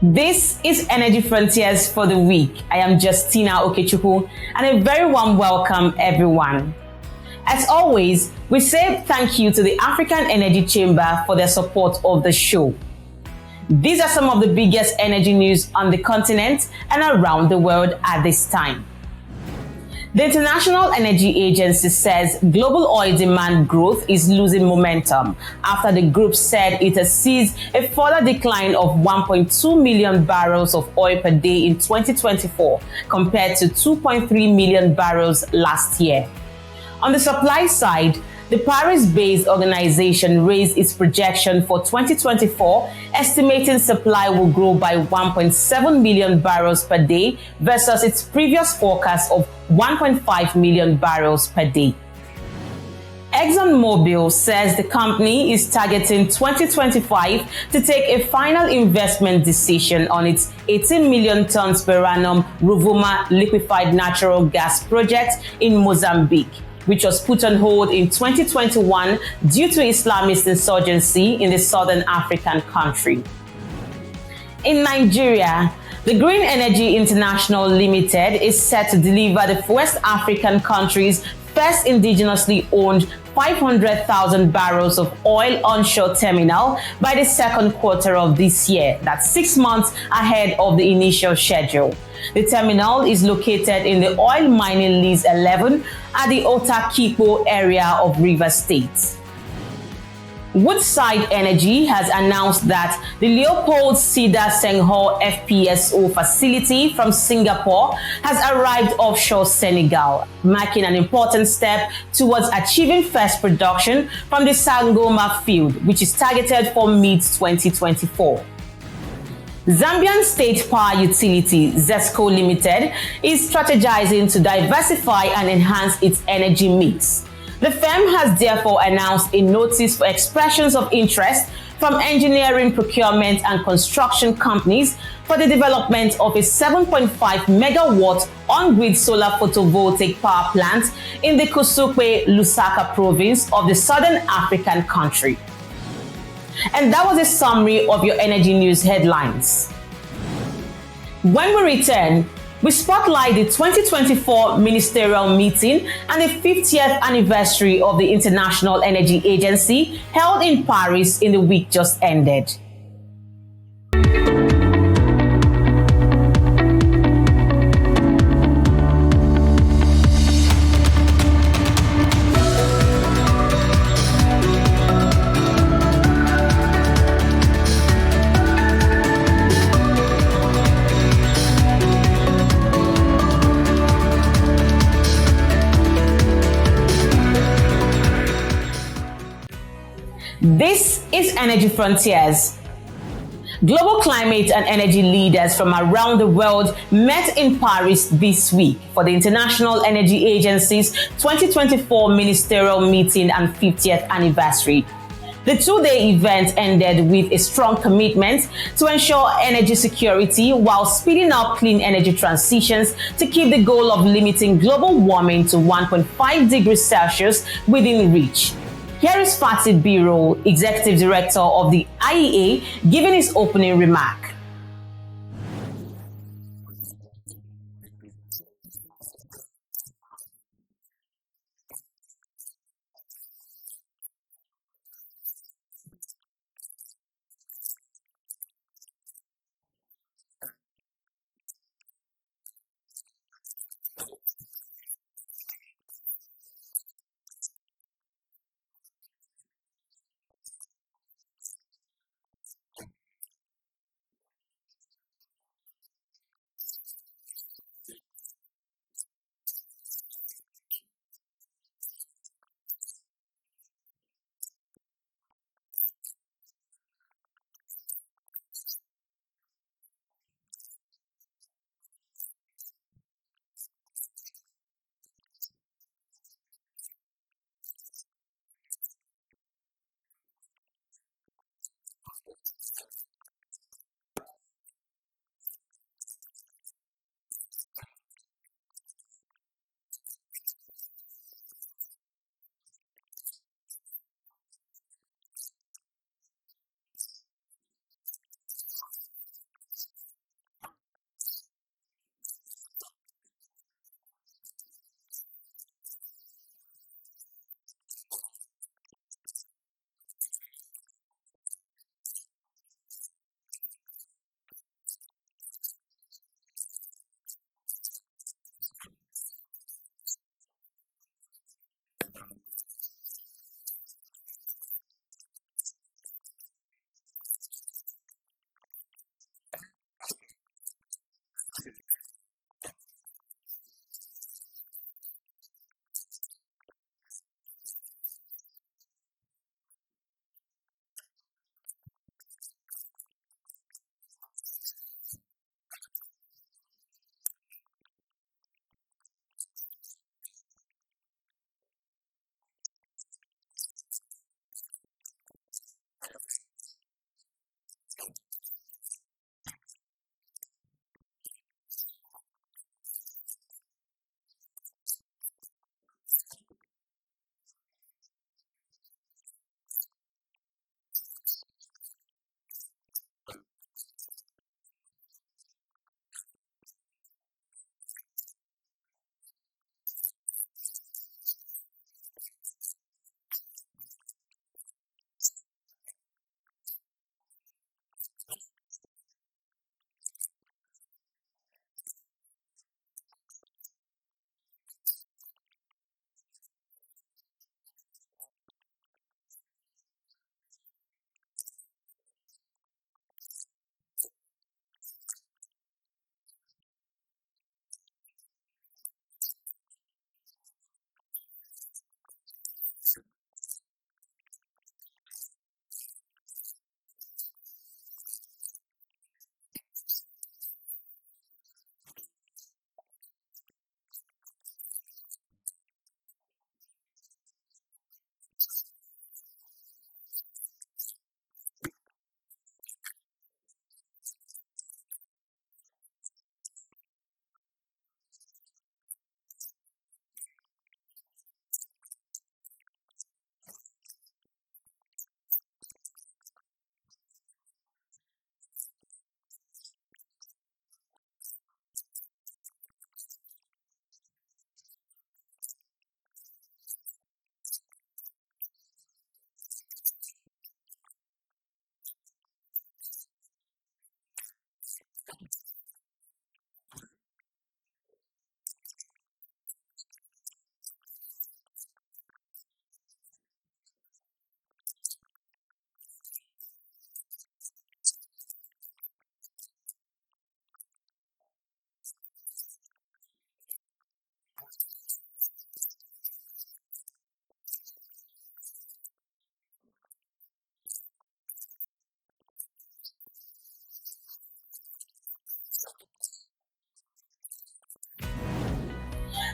This is Energy Frontiers for the week. I am Justina Okechukwu, and a very warm welcome, everyone. As always, we say thank you to the African Energy Chamber for their support of the show. These are some of the biggest energy news on the continent and around the world at this time. The International Energy Agency says global oil demand growth is losing momentum after the group said it has seized a further decline of 1.2 million barrels of oil per day in 2024 compared to 2.3 million barrels last year. On the supply side, the Paris-based organization raised its projection for 2024, estimating supply will grow by 1.7 million barrels per day versus its previous forecast of 1.5 million barrels per day. ExxonMobil says the company is targeting 2025 to take a final investment decision on its 18 million tons per annum Rovuma liquefied natural gas project in Mozambique, which was put on hold in 2021 due to Islamist insurgency in the southern African country. In Nigeria, the Green Energy International Limited is set to deliver the West African country's first indigenously owned 500,000 barrels of oil onshore terminal by the second quarter of this year. That's 6 months ahead of the initial schedule. The terminal is located in the Oil Mining Lease 11 at the Otakipo area of Rivers State. Woodside Energy has announced that the Leopold Sédar Senghor FPSO facility from Singapore has arrived offshore Senegal, marking an important step towards achieving first production from the Sangoma field, which is targeted for mid-2024. Zambian State Power Utility, ZESCO Limited, is strategizing to diversify and enhance its energy mix. The firm has therefore announced a notice for expressions of interest from engineering, procurement, and construction companies for the development of a 7.5 megawatt on-grid solar photovoltaic power plant in the Kusukwe, Lusaka province of the southern African country. And that was a summary of your energy news headlines. When we return, we spotlight the 2024 Ministerial meeting and the 50th anniversary of the International Energy Agency held in Paris in the week just ended. This is Energy Frontiers. Global climate and energy leaders from around the world met in Paris this week for the International Energy Agency's 2024 Ministerial meeting and 50th anniversary. The two-day event ended with a strong commitment to ensure energy security while speeding up clean energy transitions to keep the goal of limiting global warming to 1.5 degrees Celsius within reach. Here is Fatih Biro, Executive Director of the IEA, giving his opening remark.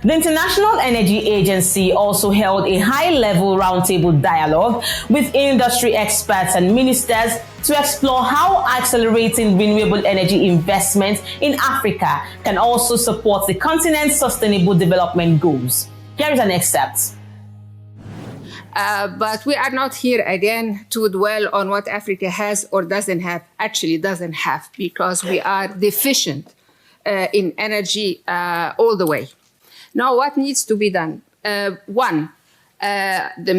The International Energy Agency also held a high-level roundtable dialogue with industry experts and ministers to explore how accelerating renewable energy investment in Africa can also support the continent's sustainable development goals. Here is an excerpt. But we are not here again to dwell on what Africa has or doesn't have, actually doesn't have, because we are deficient in energy all the way. Now, what needs to be done? One, the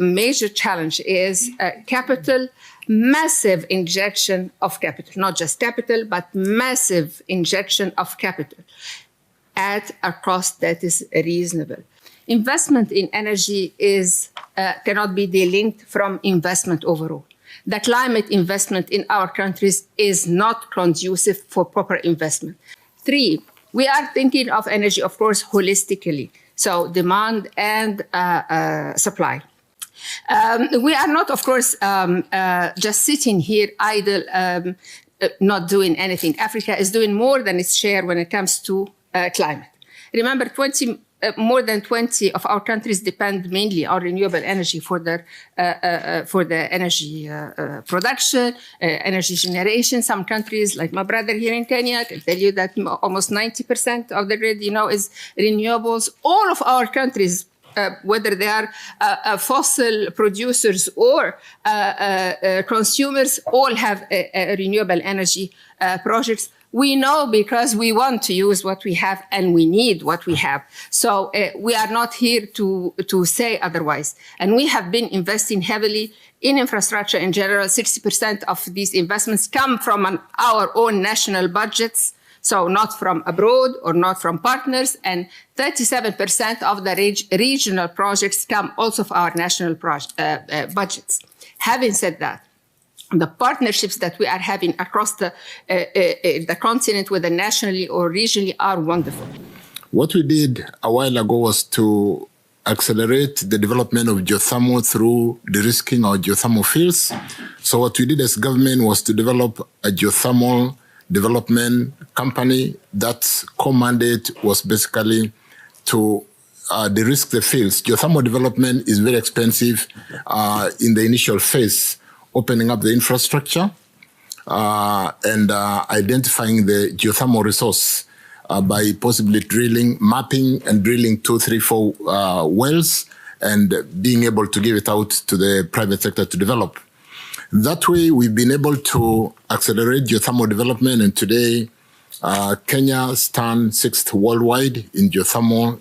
major challenge is capital, massive injection of capital, not just capital, but massive injection of capital at a cost that is reasonable. Investment in energy cannot be delinked from investment overall. The climate investment in our countries is not conducive for proper investment. Three, we are thinking of energy, of course, holistically, so demand and supply. We are not, of course, just sitting here idle, not doing anything. Africa is doing more than its share when it comes to climate. Remember, more than 20 of our countries depend mainly on renewable energy for the energy production, energy generation. Some countries, like my brother here in Kenya, can tell you that almost 90% of the grid, is renewables. All of our countries, whether they are fossil producers or consumers, all have renewable energy projects. We know because we want to use what we have and we need what we have. So we are not here to say otherwise. And we have been investing heavily in infrastructure in general. 60% of these investments come from our own national budgets, so not from abroad or not from partners. And 37% of the regional projects come also from our national budgets. Having said that, the partnerships that we are having across the continent, whether nationally or regionally, are wonderful. What we did a while ago was to accelerate the development of geothermal through de-risking our geothermal fields. So what we did as government was to develop a geothermal development company. That core mandate was basically to de-risk the fields. Geothermal development is very expensive in the initial phase, opening up the infrastructure and identifying the geothermal resource by possibly mapping and drilling 2, 3, 4 wells and being able to give it out to the private sector to develop. That way, we've been able to accelerate geothermal development, and today, Kenya stands 6th worldwide in geothermal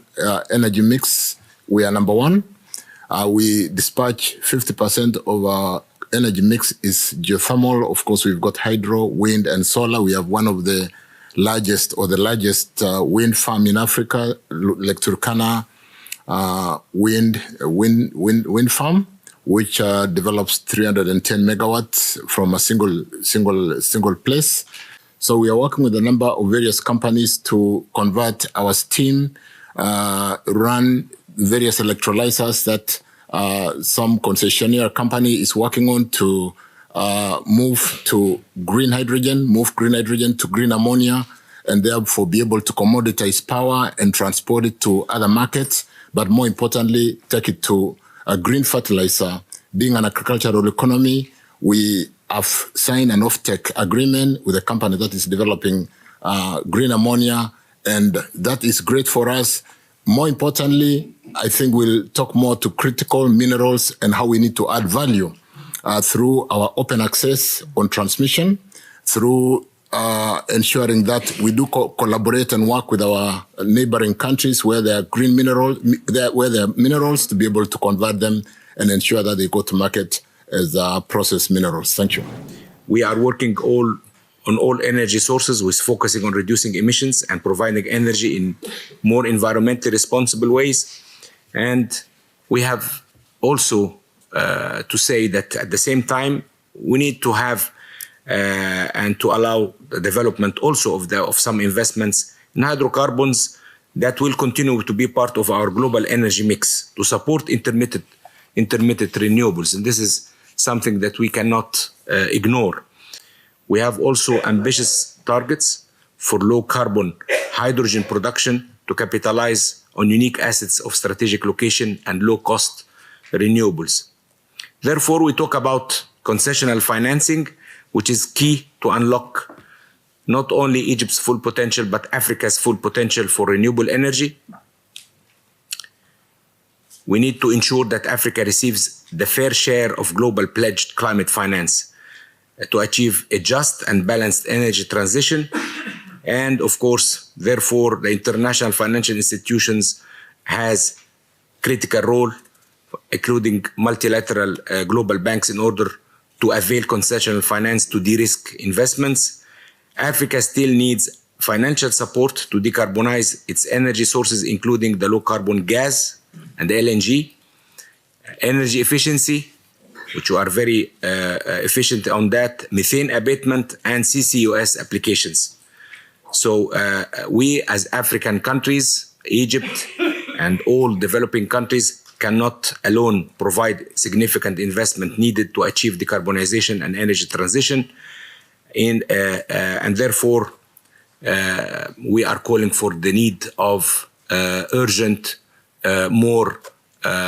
energy mix. We are number 1. We dispatch 50% of our energy mix is geothermal. Of course, we've got hydro, wind, and solar. We have one of the largest wind farm in Africa, Lake Turkana wind farm, which develops 310 megawatts from a single place. So we are working with a number of various companies to convert our steam, run various electrolyzers that some concessionaire company is working on to move green hydrogen to green ammonia, and therefore be able to commoditize power and transport it to other markets, but more importantly, take it to a green fertilizer. Being an agricultural economy, we have signed an off-take agreement with a company that is developing green ammonia, and that is great for us. More importantly, I think we'll talk more to critical minerals and how we need to add value through our open access on transmission, through ensuring that we do collaborate and work with our neighboring countries where there are green minerals, where there are minerals, to be able to convert them and ensure that they go to market as processed minerals. Thank you. We are working on all energy sources, with focusing on reducing emissions and providing energy in more environmentally responsible ways. And we have also to say that at the same time, we need to have and to allow the development also of some investments in hydrocarbons that will continue to be part of our global energy mix to support intermittent renewables. And this is something that we cannot ignore. We have also ambitious targets for low carbon hydrogen production to capitalize on unique assets of strategic location and low-cost renewables. Therefore, we talk about concessional financing, which is key to unlock not only Egypt's full potential, but Africa's full potential for renewable energy. We need to ensure that Africa receives the fair share of global pledged climate finance to achieve a just and balanced energy transition. And of course, therefore, the international financial institutions has critical role, including multilateral global banks, in order to avail concessional finance to de-risk investments. Africa still needs financial support to decarbonize its energy sources, including the low-carbon gas and LNG, energy efficiency, which we are very efficient on that, methane abatement, and CCUS applications. So we as African countries, Egypt and all developing countries, cannot alone provide significant investment needed to achieve decarbonization and energy transition. And therefore, we are calling for the need of urgent more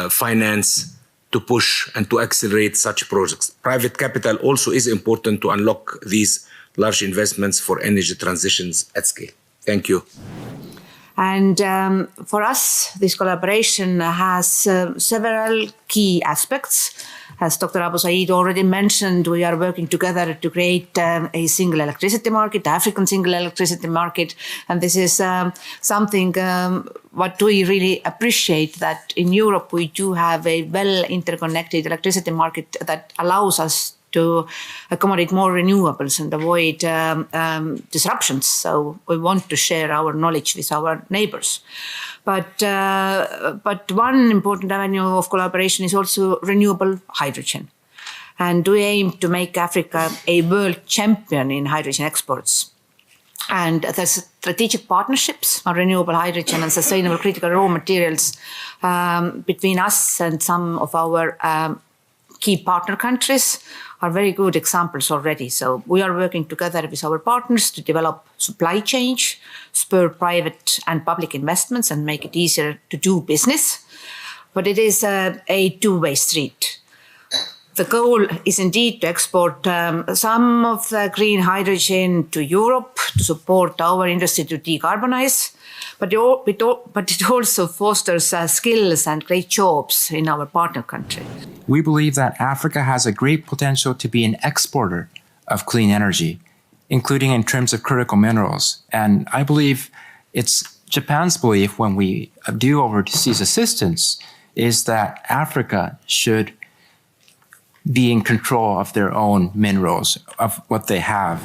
finance to push and to accelerate such projects. Private capital also is important to unlock these large investments for energy transitions at scale. Thank you. And for us, this collaboration has several key aspects. As Dr. Abu Saeed already mentioned, we are working together to create a single electricity market, the African single electricity market. And this is something what we really appreciate, that in Europe we do have a well interconnected electricity market that allows us to accommodate more renewables and avoid disruptions. So we want to share our knowledge with our neighbors. But one important avenue of collaboration is also renewable hydrogen. And we aim to make Africa a world champion in hydrogen exports. And there's strategic partnerships on renewable hydrogen and sustainable critical raw materials between us and some of our key partner countries are very good examples already. So we are working together with our partners to develop supply chains, spur private and public investments, and make it easier to do business. But it is a two-way street. The goal is indeed to export some of the green hydrogen to Europe to support our industry to decarbonize. But it also fosters skills and great jobs in our partner countries. We believe that Africa has a great potential to be an exporter of clean energy, including in terms of critical minerals. And I believe it's Japan's belief when we do overseas assistance is that Africa should be in control of their own minerals, of what they have.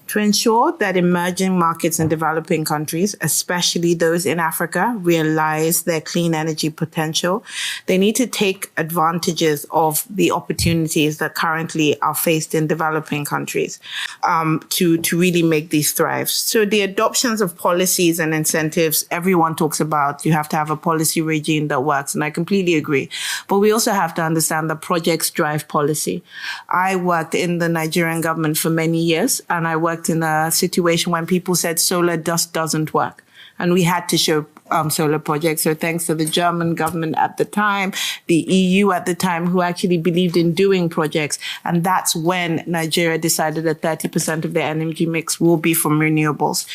To ensure that emerging markets in developing countries, especially those in Africa, realize their clean energy potential, they need to take advantages of the opportunities that currently are faced in developing countries to really make these thrive. So the adoptions of policies and incentives, everyone talks about, you have to have a policy regime that works, and I completely agree. But we also have to understand that projects drive policy. I worked in the Nigerian government for many years, and I worked in a situation when people said solar just doesn't work. And we had to show solar projects. So thanks to the German government at the time, the EU at the time, who actually believed in doing projects. And that's when Nigeria decided that 30% of their energy mix will be from renewables.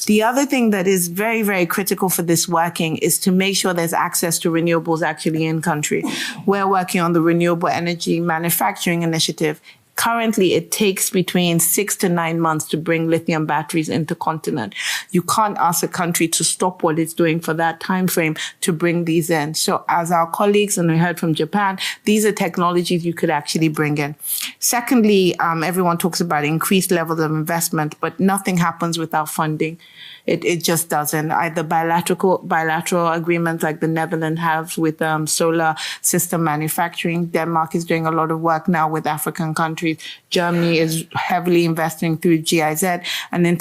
The other thing that is very, very critical for this working is to make sure there's access to renewables actually in country. We're working on the Renewable Energy Manufacturing Initiative. Currently, it takes between 6 to 9 months to bring lithium batteries into continent. You can't ask a country to stop what it's doing for that time frame to bring these in. So as our colleagues, and we heard from Japan, these are technologies you could actually bring in. Secondly, everyone talks about increased levels of investment, but nothing happens without funding. It just doesn't. Either bilateral agreements like the Netherlands have with solar system manufacturing. Denmark is doing a lot of work now with African countries. Germany is heavily investing through GIZ. And then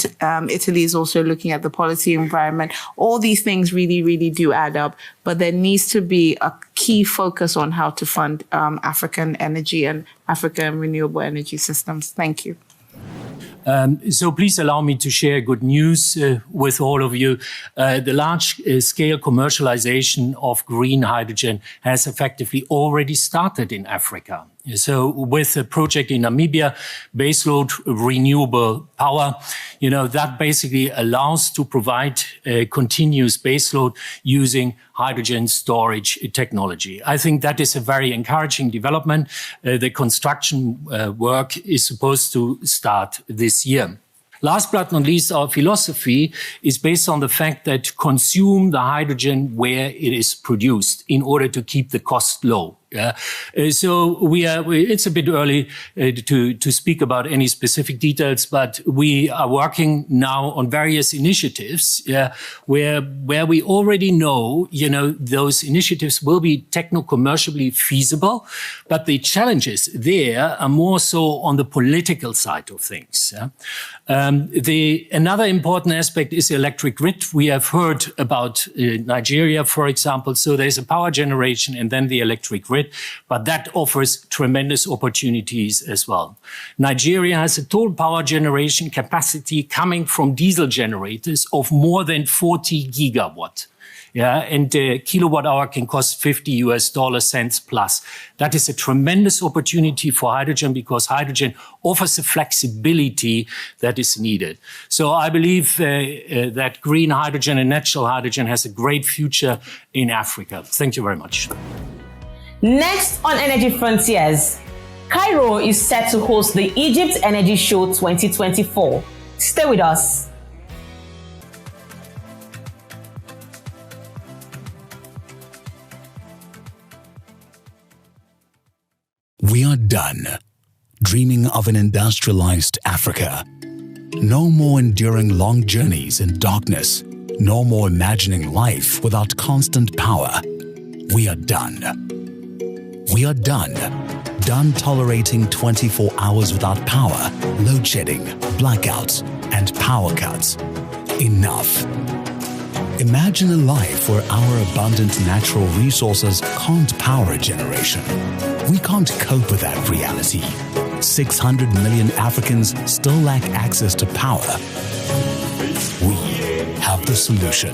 Italy is also looking at the policy environment. All these things really, really do add up. But there needs to be a key focus on how to fund African energy and African renewable energy systems. Thank you. So please allow me to share good news with all of you. The large-scale commercialization of green hydrogen has effectively already started in Africa. So with a project in Namibia, baseload renewable power, that basically allows to provide continuous baseload using hydrogen storage technology. I think that is a very encouraging development. The construction work is supposed to start this year. Last but not least, our philosophy is based on the fact that consume the hydrogen where it is produced in order to keep the cost low. Yeah. So it's a bit early to speak about any specific details, but we are working now on various initiatives, where we already know, those initiatives will be techno-commercially feasible, but the challenges there are more so on the political side of things. Another important aspect is the electric grid. We have heard about Nigeria, for example. So there's a power generation and then the electric grid. But that offers tremendous opportunities as well. Nigeria has a total power generation capacity coming from diesel generators of more than 40 gigawatt. And a kilowatt hour can cost $50 plus. That is a tremendous opportunity for hydrogen because hydrogen offers the flexibility that is needed. So I believe that green hydrogen and natural hydrogen has a great future in Africa. Thank you very much. Next on Energy Frontiers, Cairo is set to host the Egypt Energy Show 2024. Stay with us. We are done dreaming of an industrialized Africa. No more enduring long journeys in darkness. No more imagining life without constant power. We are done. We are done. Done tolerating 24 hours without power, load shedding, blackouts, and power cuts. Enough. Imagine a life where our abundant natural resources can't power a generation. We can't cope with that reality. 600 million Africans still lack access to power. We have the solution.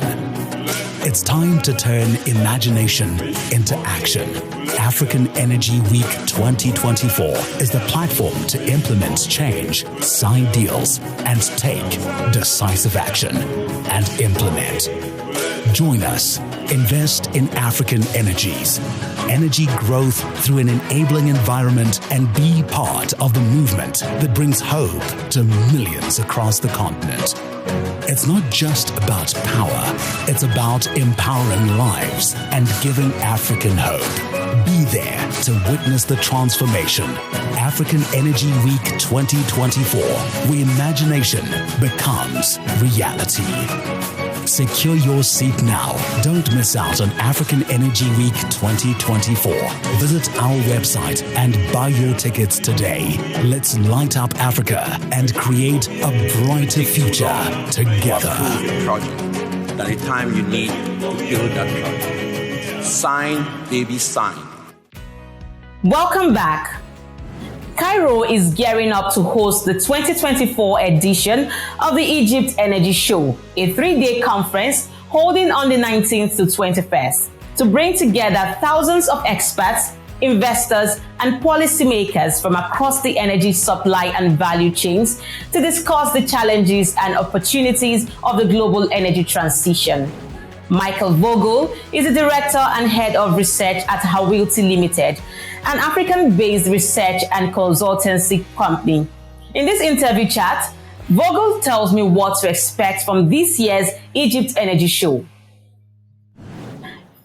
It's time to turn imagination into action. African Energy Week 2024 is the platform to implement change, sign deals, and take decisive action. And implement. Join us. Invest in African energies. Energy growth through an enabling environment and be part of the movement that brings hope to millions across the continent. It's not just about power, it's about empowering lives and giving African hope. Be there to witness the transformation. African Energy Week 2024, where imagination becomes reality. Secure your seat now. Don't miss out on African Energy Week 2024. Visit our website and buy your tickets today. Let's light up Africa and create a brighter future together. Project. At the time you need to build that project. Sign, baby, sign. Welcome back. Cairo is gearing up to host the 2024 edition of the Egypt Energy Show, a 3-day conference holding on the 19th to 21st to bring together thousands of experts, investors, and policymakers from across the energy supply and value chains to discuss the challenges and opportunities of the global energy transition. Michael Vogel is the Director and Head of Research at Hawilti Limited, an African-based research and consultancy company. In this interview chat, Vogel tells me what to expect from this year's Egypt Energy Show.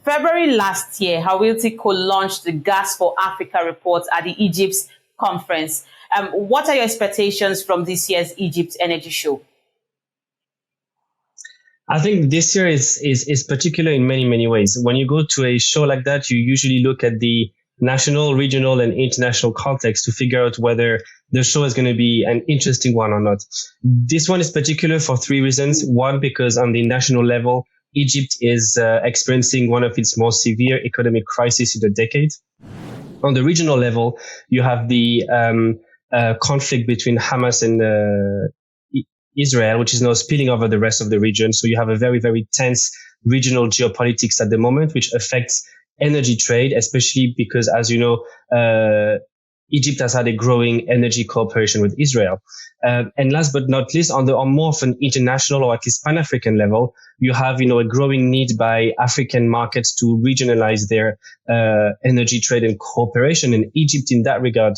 February last year, Hawilti co-launched the Gas for Africa report at the Egypt's conference. What are your expectations from this year's Egypt Energy Show? I think this year is particular in many, many ways. When you go to a show like that, you usually look at the national, regional, and international context to figure out whether the show is going to be an interesting one or not. This one is particular for 3 reasons. One, because on the national level, Egypt is experiencing one of its most severe economic crises in a decade. On the regional level, you have the conflict between Hamas and Israel, which is now spilling over the rest of the region. So you have a very, very tense regional geopolitics at the moment, which affects energy trade, especially because, as you know, Egypt has had a growing energy cooperation with Israel. And last but not least, on more of an international or at least Pan-African level, you have, a growing need by African markets to regionalize their energy trade and cooperation. And Egypt, in that regard,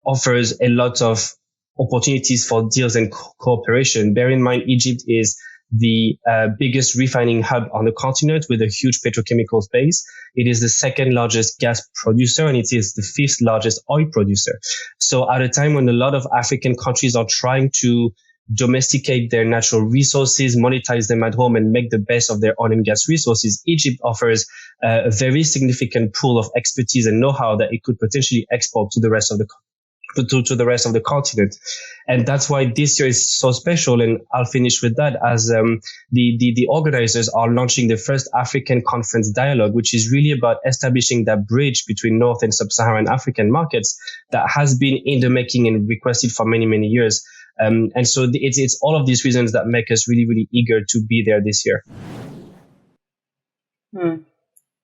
offers a lot of opportunities for deals and cooperation. Bear in mind, Egypt is the biggest refining hub on the continent with a huge petrochemical base. It is the second largest gas producer, and it is the fifth largest oil producer. So at a time when a lot of African countries are trying to domesticate their natural resources, monetize them at home, and make the best of their oil and gas resources, Egypt offers a very significant pool of expertise and know-how that it could potentially export to the rest of the continent. And that's why this year is so special. And I'll finish with that, as the organizers are launching the first African Conference Dialogue, which is really about establishing that bridge between North and Sub-Saharan African markets that has been in the making and requested for many, many years. And so it's all of these reasons that make us really, really eager to be there this year.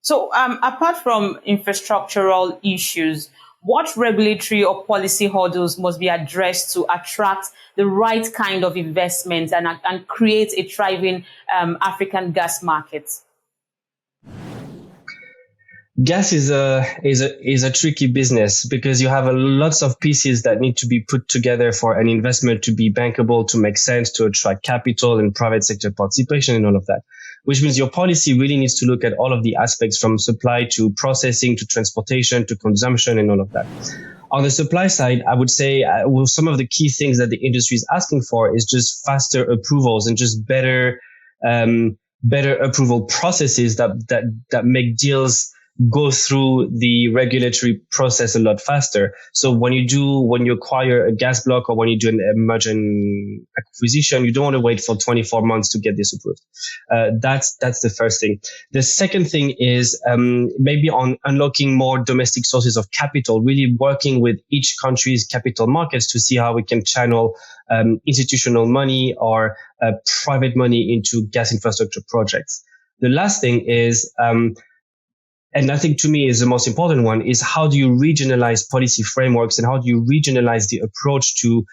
So apart from infrastructural issues, what regulatory or policy hurdles must be addressed to attract the right kind of investment and create a thriving African gas market? Gas is a tricky business because you have lots of pieces that need to be put together for an investment to be bankable, to make sense, to attract capital and private sector participation and all of that. Which means your policy really needs to look at all of the aspects from supply to processing to transportation to consumption and all of that. On the supply side, I would say some of the key things that the industry is asking for is just faster approvals and just better approval processes that make deals go through the regulatory process a lot faster. So when you acquire a gas block or when you do a merger and acquisition, you don't want to wait for 24 months to get this approved. That's the first thing. The second thing is maybe on unlocking more domestic sources of capital, really working with each country's capital markets to see how we can channel institutional money or private money into gas infrastructure projects. The last thing is and I think to me is the most important one, is how do you regionalize policy frameworks and how do you regionalize the approach to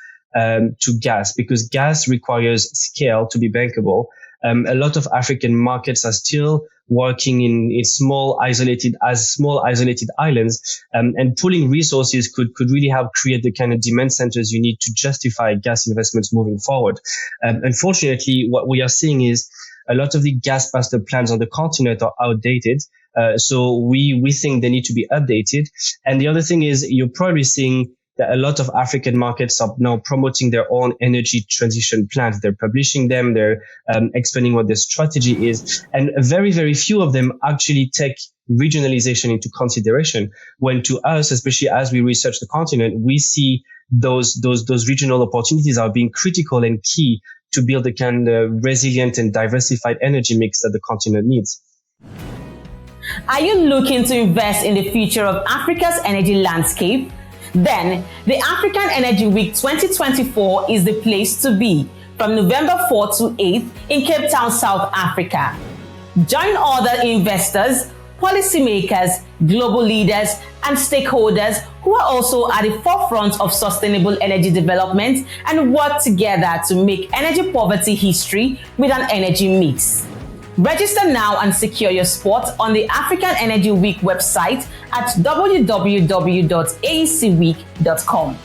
gas? Because gas requires scale to be bankable. A lot of African markets are still working in small isolated islands, and pooling resources could really help create the kind of demand centers you need to justify gas investments moving forward. Unfortunately, what we are seeing is a lot of the gas master plans on the continent are outdated. So we think they need to be updated. And the other thing is you're probably seeing that a lot of African markets are now promoting their own energy transition plans. They're publishing them. They're explaining what their strategy is. And very, very few of them actually take regionalization into consideration. When to us, especially as we research the continent, we see those regional opportunities are being critical and key to build the kind of resilient and diversified energy mix that the continent needs. Are you looking to invest in the future of Africa's energy landscape? Then, the African Energy Week 2024 is the place to be from November 4th to 8th in Cape Town, South Africa. Join other investors, policymakers, global leaders, and stakeholders who are also at the forefront of sustainable energy development and work together to make energy poverty history with an energy mix. Register now and secure your spot on the African Energy Week website at www.aecweek.com.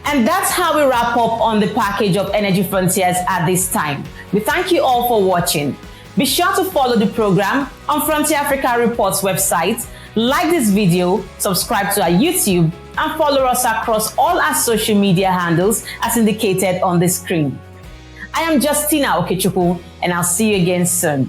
And that's how we wrap up on the package of Energy Frontiers at this time. We thank you all for watching. Be sure to follow the program on Frontier Africa Reports website, like this video, subscribe to our YouTube, and follow us across all our social media handles as indicated on the screen. I am Justina Okechukwu, and I'll see you again soon.